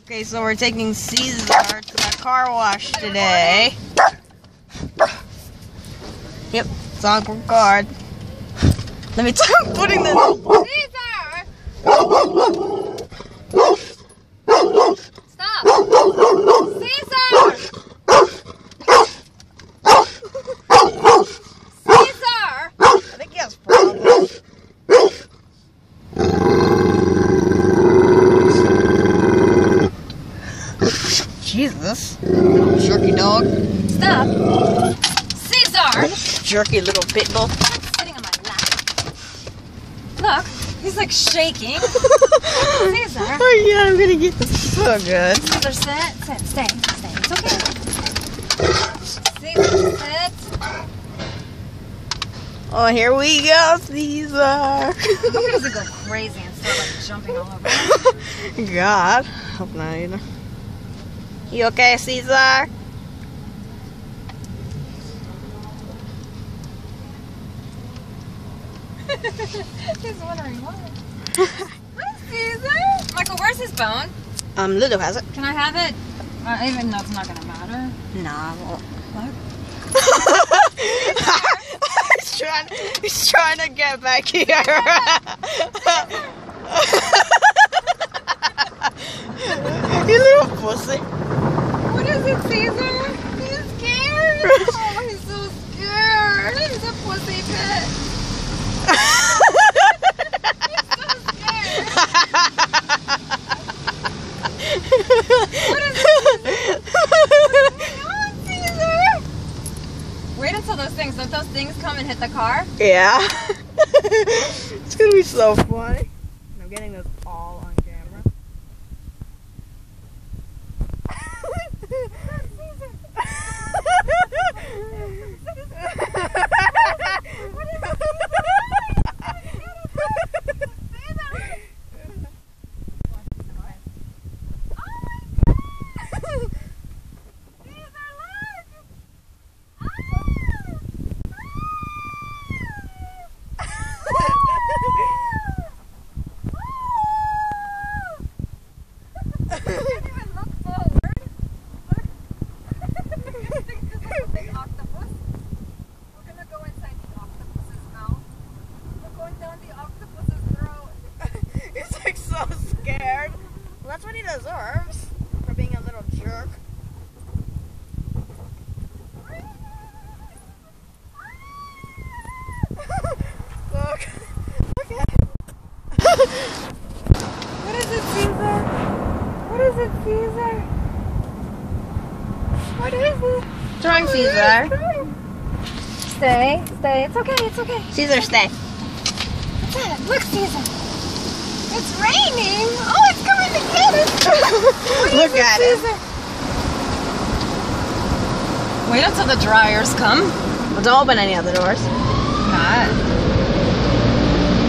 Okay, so we're taking Caesar to the car wash today. Yep, it's on guard. Let me start putting this. Caesar! Stop! Caesar! Caesar! I think he has problems. Jesus. Little jerky dog. Stop! Caesar! Jerky little pit bull. Stop sitting on my lap. Look, he's like shaking. Caesar! Oh yeah, I'm gonna get this so good. Caesar, sit. Stay. It's okay. Caesar, sit. Oh, here we go, Caesar. I hope he doesn't go crazy and start like jumping all over. God, hope not either. You okay, Caesar? He's wondering why. Hi, Caesar. Michael, where's his bone? Lulu has it. Can I have it? Even though it's not gonna matter. Nah, I won't. What? He's trying to get back here. You little pussy. What is it, Caesar? He's scared. Oh, he's so scared. He's a pussy pit. He's so scared. What is it? What's going on, Caesar? Wait until don't those things come and hit the car? Yeah. It's gonna be so funny. I'm getting this all on camera. That's what he deserves for being a little jerk. Look at it. What is it, Caesar? What is it, Caesar? What is it? What's wrong, Caesar? Stay. It's okay. Caesar, stay. What's that? Look, Caesar. It's raining. Oh, it's coming to get us. Look at it. Wait until the dryers come. Well, don't open any other doors. Not.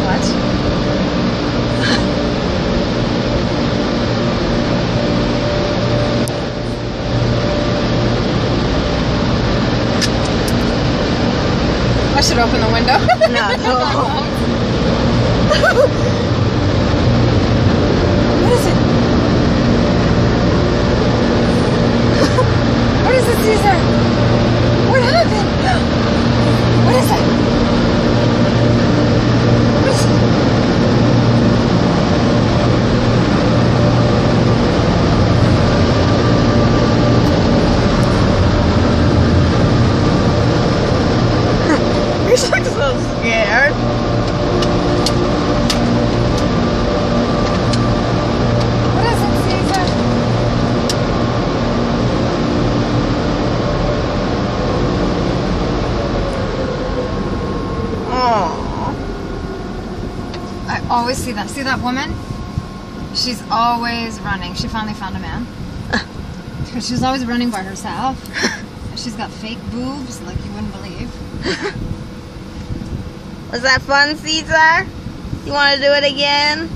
What? I should open the window. No. What is it? What is it, Caesar? What happened? What is it? What is it? You look so scared. I always see that. See that woman? She's always running. She finally found a man. Because she's always running by herself. She's got fake boobs like you wouldn't believe. Was that fun, Caesar? You want to do it again?